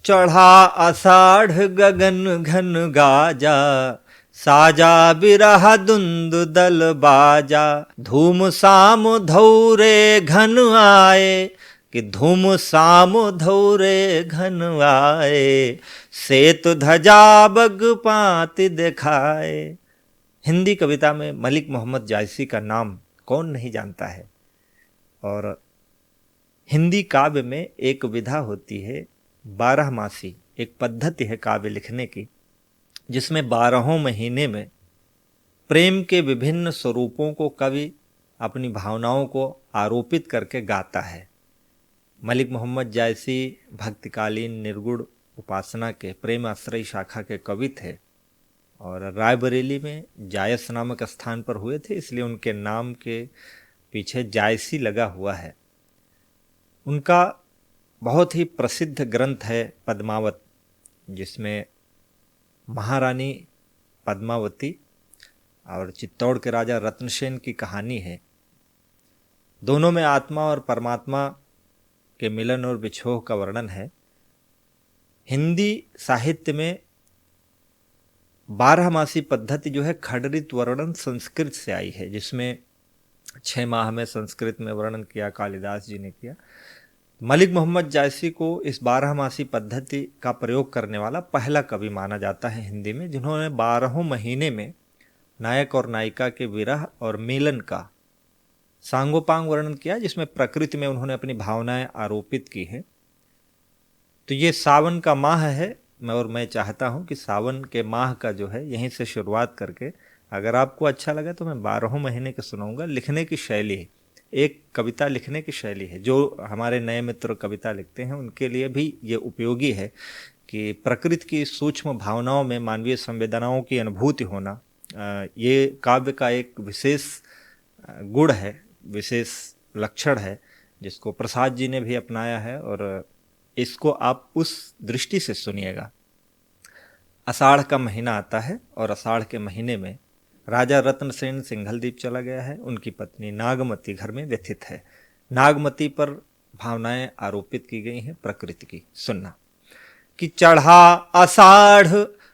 चढ़ा आषाढ़ गगन घन गाजा, साजा बिरह दुंद दल बाजा। धूम साम धौरे घन आए, कि धूम साम धौरे घन आए। सेत ध्वजा बग पाति दिखाए। हिंदी कविता में मलिक मोहम्मद जायसी का नाम कौन नहीं जानता है। और हिंदी काव्य में एक विधा होती है बारहमासी, एक पद्धति है काव्य लिखने की, जिसमें 12 महीने में प्रेम के विभिन्न स्वरूपों को कवि अपनी भावनाओं को आरोपित करके गाता है। मलिक मोहम्मद जायसी भक्तिकालीन निर्गुण उपासना के प्रेम आश्रय शाखा के कवि थे और रायबरेली में जायस नामक स्थान पर हुए थे, इसलिए उनके नाम के पीछे जायसी लगा हुआ है। उनका बहुत ही प्रसिद्ध ग्रंथ है पद्मावत, जिसमें महारानी पद्मावती और चित्तौड़ के राजा रत्नसेन की कहानी है। दोनों में आत्मा और परमात्मा के मिलन और विछोह का वर्णन है। हिंदी साहित्य में 12मासी पद्धति जो है खंडरित वर्णन संस्कृत से आई है, जिसमें 6 माह में संस्कृत में वर्णन किया कालिदास जी ने किया। मलिक मोहम्मद जायसी को इस 12मासी पद्धति का प्रयोग करने वाला पहला कवि माना जाता है हिंदी में, जिन्होंने 12 महीने में नायक और नायिका के विरह और मिलन का सांगोपांग वर्णन किया, जिसमें प्रकृति में उन्होंने अपनी भावनाएं आरोपित की हैं। तो ये सावन का माह है, और मैं चाहता हूं कि सावन के माह का जो है यहीं से शुरुआत करके, अगर आपको अच्छा लगा तो मैं 12 महीने के सुनाऊंगा। लिखने की शैली है, एक कविता लिखने की शैली है। जो हमारे नए मित्र कविता लिखते हैं उनके लिए भी ये उपयोगी है कि प्रकृति की सूक्ष्म भावनाओं में मानवीय संवेदनाओं की अनुभूति होना, ये काव्य का एक विशेष गुण है, विशेष लक्षण है, जिसको प्रसाद जी ने भी अपनाया है। और इसको आप उस दृष्टि से सुनिएगा। आषाढ़ का महीना आता है और आषाढ़ के महीने में राजा रत्नसेन सिंघलदीप चला गया है। उनकी पत्नी नागमती घर में व्यथित है। नागमती पर भावनाएं आरोपित की गई हैं प्रकृति की। सुनना कि चढ़ा आषाढ़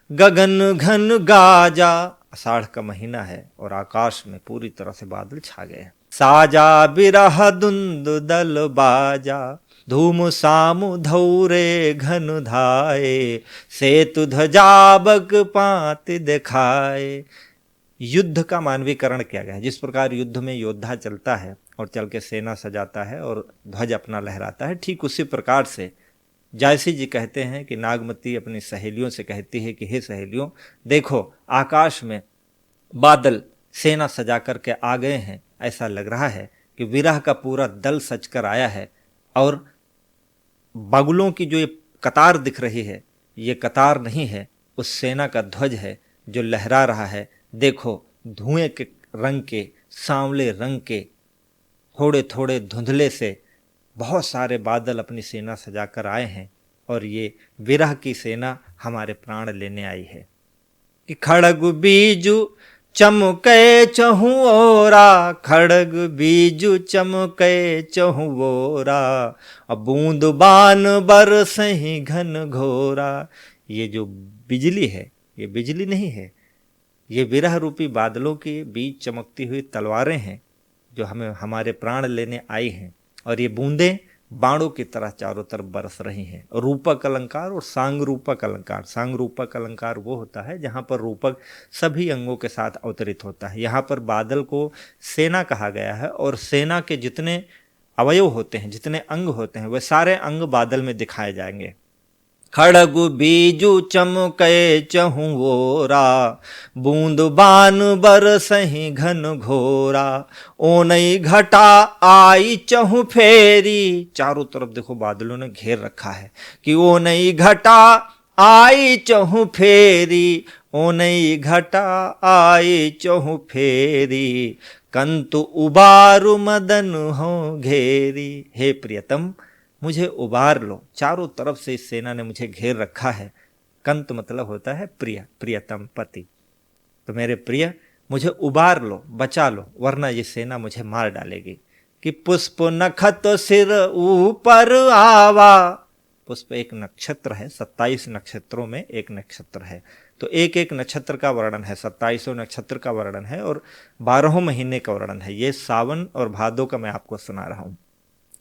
गगन घन गाजा, आषाढ़ का महीना है और आकाश में पूरी तरह से बादल छा गए हैं। साजा बिरह दुंद दल बाजा, धूम साम धौरे घन धाए। सेतु ध्वजा बग पाति दिखाए। युद्ध का मानवीकरण किया गया है। जिस प्रकार युद्ध में योद्धा चलता है और चल के सेना सजाता है और ध्वज अपना लहराता है, ठीक उसी प्रकार से जायसी जी कहते हैं कि नागमती अपनी सहेलियों से कहती है कि हे सहेलियों, देखो आकाश में बादल सेना सजा करके आ गए हैं। ऐसा लग रहा है कि विरह का पूरा दल सज कर आया है और बगुलों की जो ये कतार दिख रही है, ये कतार नहीं है, उस सेना का ध्वज है जो लहरा रहा है। देखो धुएं के रंग के, सांवले रंग के, थोड़े थोड़े धुंधले से बहुत सारे बादल अपनी सेना सजाकर आए हैं और ये विरह की सेना हमारे प्राण लेने आई है। कि खड़ग बीजू चमके चहु ओरा, खड़ग बीजू चमके चहु ओरा। अब बूंद बान बरसहि घन घोरा। ये जो बिजली है, ये बिजली नहीं है, ये विरह रूपी बादलों के बीच चमकती हुई तलवारें हैं जो हमें हमारे प्राण लेने आई हैं। और ये बूंदें बाणों की तरह चारों तरफ बरस रही हैं। रूपक अलंकार और सांग रूपक अलंकार। सांग रूपक अलंकार वो होता है जहाँ पर रूपक सभी अंगों के साथ अवतरित होता है। यहाँ पर बादल को सेना कहा गया है और सेना के जितने अवयव होते हैं, जितने अंग होते हैं, वे सारे अंग बादल में दिखाए जाएंगे। खड़ग बीजू चमके चहु ओरा, बूंद बान बरसहि घन घोरा। ओनई घटा आई चहु फेरी। चारों तरफ देखो बादलों ने घेर रखा है कि ओनई घटा आई चहु फेरी। ओनई घटा आई चहु फेरी, कंतु उबारु मदन हो घेरी। हे प्रियतम, मुझे उबार लो। चारों तरफ से इस सेना ने मुझे घेर रखा है। कंत मतलब होता है प्रिय, प्रियतम पति। तो मेरे प्रिय, मुझे उबार लो, बचा लो, वरना ये सेना मुझे मार डालेगी। कि पुष्प नखत सिर ऊपर आवा। पुष्प एक नक्षत्र है, 27 नक्षत्रों में एक नक्षत्र है। तो एक एक नक्षत्र का वर्णन है, 27 नक्षत्र का वर्णन है और 12 महीने का वर्णन है। ये सावन और भादो का मैं आपको सुना रहा हूं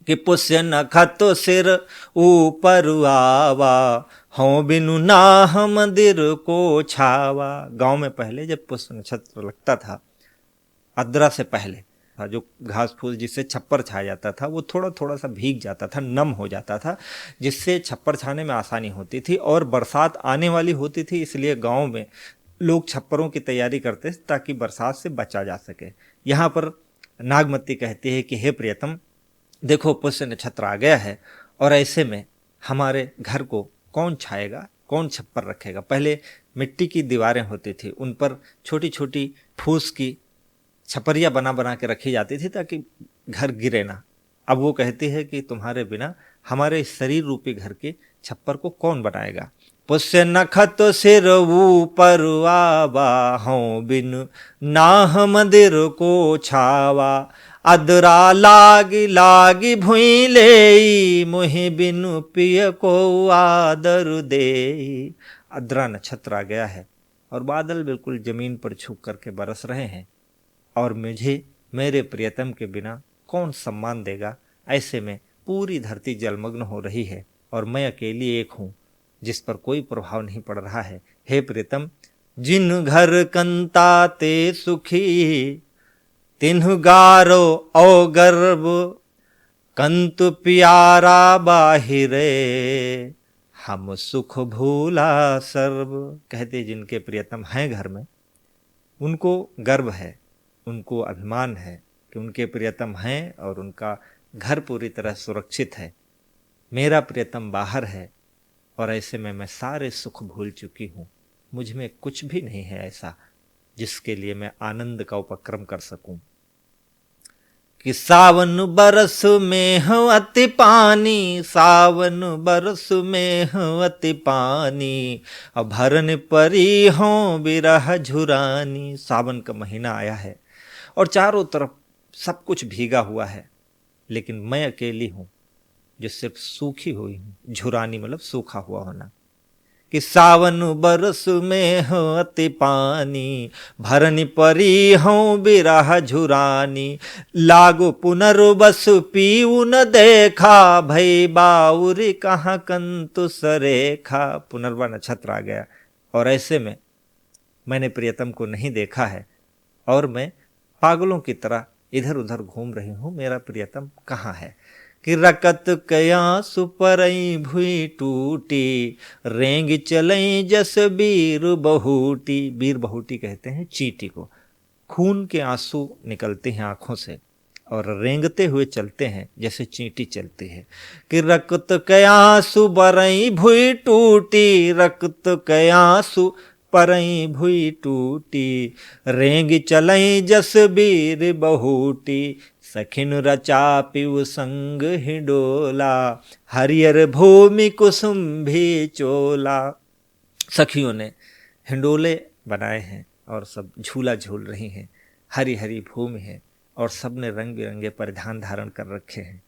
कि पुष्य नखत सिर ऊपर आवा, हों बिनु नाह मंदिर को छावा। गांव में पहले जब पुष्य नक्षत्र लगता था, आद्रा से पहले जो घास फूस जिससे छप्पर छा जाता था वो थोड़ा थोड़ा सा भीग जाता था, नम हो जाता था, जिससे छप्पर छाने में आसानी होती थी। और बरसात आने वाली होती थी, इसलिए गांव में लोग छप्परों की तैयारी करते थे ताकि बरसात से बचा जा सके। यहाँ पर नागमती कहती है कि हे प्रियतम, देखो पुष्य नक्षत्र आ गया है और ऐसे में हमारे घर को कौन छाएगा, कौन छप्पर रखेगा। पहले मिट्टी की दीवारें होती थी, उन पर छोटी छोटी फूस की छपरिया बना बना के रखी जाती थी ताकि घर गिरे ना। अब वो कहती है कि तुम्हारे बिना हमारे शरीर रूपी घर के छप्पर को कौन बनाएगा। पुष्य नखत सिर ऊपर आवा, हों बिन नाह मंदिर को छावा। अदरा लागी लागी भुई ले, मुहि बिनु पिय को आदर दे। अदरा नक्षत्र आ गया है और बादल बिल्कुल जमीन पर छू करके बरस रहे हैं और मुझे मेरे प्रियतम के बिना कौन सम्मान देगा। ऐसे में पूरी धरती जलमग्न हो रही है और मैं अकेली एक हूँ जिस पर कोई प्रभाव नहीं पड़ रहा है। हे प्रियतम, जिन घर कंता ते सुखी, तिन्हु गारो औ गर्भ, कंतु प्यारा बाहिरे, हम सुख भूला सर्व। कहते जिनके प्रियतम हैं घर में, उनको गर्व है, उनको अभिमान है कि उनके प्रियतम हैं और उनका घर पूरी तरह सुरक्षित है। मेरा प्रियतम बाहर है और ऐसे में मैं सारे सुख भूल चुकी हूँ। मुझ में कुछ भी नहीं है ऐसा जिसके लिए मैं आनंद का उपक्रम कर सकूं। कि सावन बरस में हो अति पानी, सावन बरस में हो अति पानी, अभरन परी हो बिरह झुरानी। सावन का महीना आया है और चारों तरफ सब कुछ भीगा हुआ है, लेकिन मैं अकेली हूं जो सिर्फ सूखी हुई हूं। झुरानी मतलब सूखा हुआ होना। कि सावन बरस में हो अति पानी, भरनी परी हो बिरह झुरानी, लागो पुनर्वस पीऊ न देखा, भई बाउरी कहाँ कंतु सरेखा। पुनर्वा नक्षत्र आ गया और ऐसे में मैंने प्रियतम को नहीं देखा है और मैं पागलों की तरह इधर उधर घूम रही हूं। मेरा प्रियतम कहाँ है। कि रकत कया सुपरई भुई टूटी, रेंग चलई जस बीर बहुटी। बीर बहुटी कहते हैं चींटी को। खून के आंसू निकलते हैं आंखों से और रेंगते हुए चलते हैं जैसे चींटी चलती है। कि रकत कया सुपरई भुई टूटी, रकत कया सु परई भुई टूटी, रेंग चलई जस बीर बहुटी, सखिन रचा पिउ संग हिडोला, हरियर भूमि कुसुम भी चोला। सखियों ने हिंडोले बनाए हैं और सब झूला झूल रही हैं। हरी हरी भूमि है और सब ने रंग बिरंगे परिधान धारण कर रखे हैं।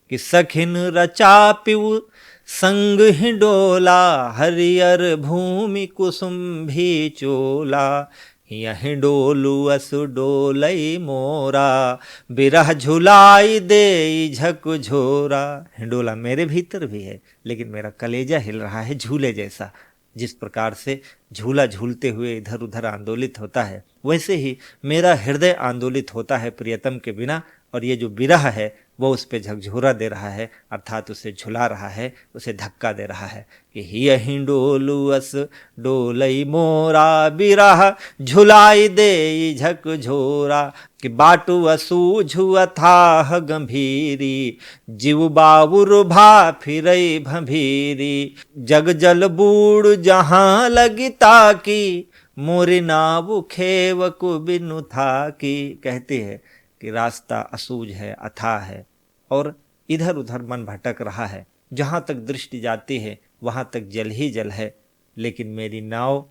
कि सखिन रचा पिउ संग हिडोला, हरियर भूमि कुसुम भी चोला, यहीं डोलू असु डोलई मोरा, बिरह झुलाई दे झकझोरा। हिंडोला मेरे भीतर भी है, लेकिन मेरा कलेजा हिल रहा है झूले जैसा। जिस प्रकार से झूला झूलते हुए इधर उधर आंदोलित होता है, वैसे ही मेरा हृदय आंदोलित होता है प्रियतम के बिना। और ये जो बिरह है वो उस पे झकझोरा दे रहा है, अर्थात उसे झुला रहा है, उसे धक्का दे रहा है। कि यहीं डोलू अस डोलई मोरा, बिरह झुलाई दे झकझोरा। कि बाटू असूझु अथाह गंभीरी, जीव बाबुर भा फिरई भंभीरी, जग जल बूढ़ जहां लगिता की, मोरी नाव खेव को बिनु था की। कहती है कि रास्ता असूझ है, अथाह है और इधर उधर मन भटक रहा है। जहां तक दृष्टि जाती है वहां तक जल ही जल है, लेकिन मेरी नाव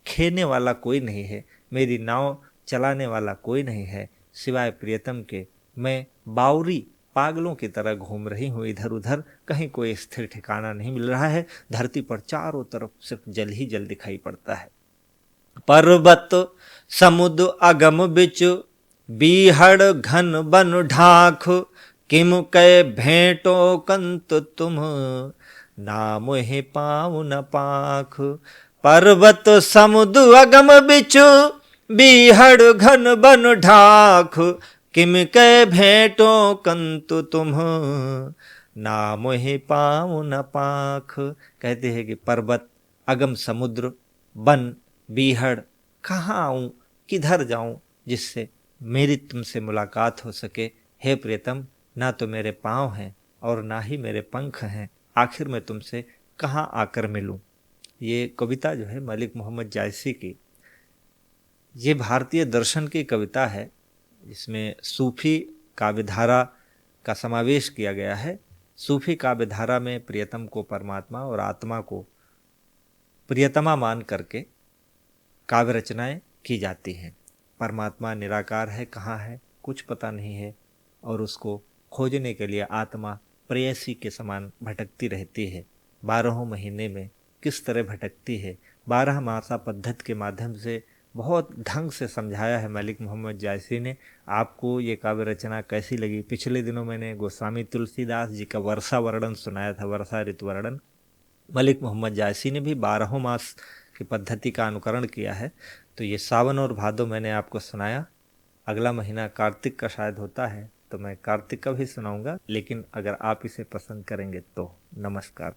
खेने वाला कोई नहीं है, मेरी नाव चलाने वाला कोई नहीं है सिवाय प्रियतम के। मैं बाउरी पागलों की तरह घूम रही हूँ इधर उधर, कहीं कोई स्थिर ठिकाना नहीं मिल रहा है। धरती पर चारों तरफ सिर्फ जल ही जल दिखाई पड़ता है। पर्वत समुद्र अगम बिच, बीहड़ घन बन ढाक, किम कै भेंटो कंत तुम, नाम हे पाँव न पाख। पर्वत समुद्र अगम बिच, बीहड़ घन बन ढाक, किम कै भेंटो कंतु तुम, नाम हे पाँव न पाख। कहते हैं कि पर्वत, अगम समुद्र, वन, बीहड़, कहाँ आऊं, किधर जाऊं जिससे मेरी तुमसे मुलाकात हो सके। हे प्रियतम, ना तो मेरे पाँव हैं और ना ही मेरे पंख हैं, आखिर मैं तुमसे कहाँ आकर मिलूं। ये कविता जो है मलिक मोहम्मद जायसी की, ये भारतीय दर्शन की कविता है। इसमें सूफी काव्यधारा का समावेश किया गया है। सूफी काव्यधारा में प्रियतम को परमात्मा और आत्मा को प्रियतमा मान करके काव्य रचनाएं की जाती हैं। परमात्मा निराकार है, कहाँ है कुछ पता नहीं है, और उसको खोजने के लिए आत्मा प्रेयसी के समान भटकती रहती है। 12 महीने में किस तरह भटकती है, 12 मासा पद्धति के माध्यम से बहुत ढंग से समझाया है मलिक मोहम्मद जायसी ने। आपको ये काव्य रचना कैसी लगी? पिछले दिनों मैंने गोस्वामी तुलसीदास जी का वर्षा वर्णन सुनाया था, वर्षा ऋतु वर्णन। मलिक मोहम्मद जायसी ने भी 12 मास की पद्धति का अनुकरण किया है। तो ये सावन और भादो मैंने आपको सुनाया। अगला महीना कार्तिक का शायद होता है, तो मैं कार्तिक का भी सुनाऊंगा, लेकिन अगर आप इसे पसंद करेंगे तो। नमस्कार।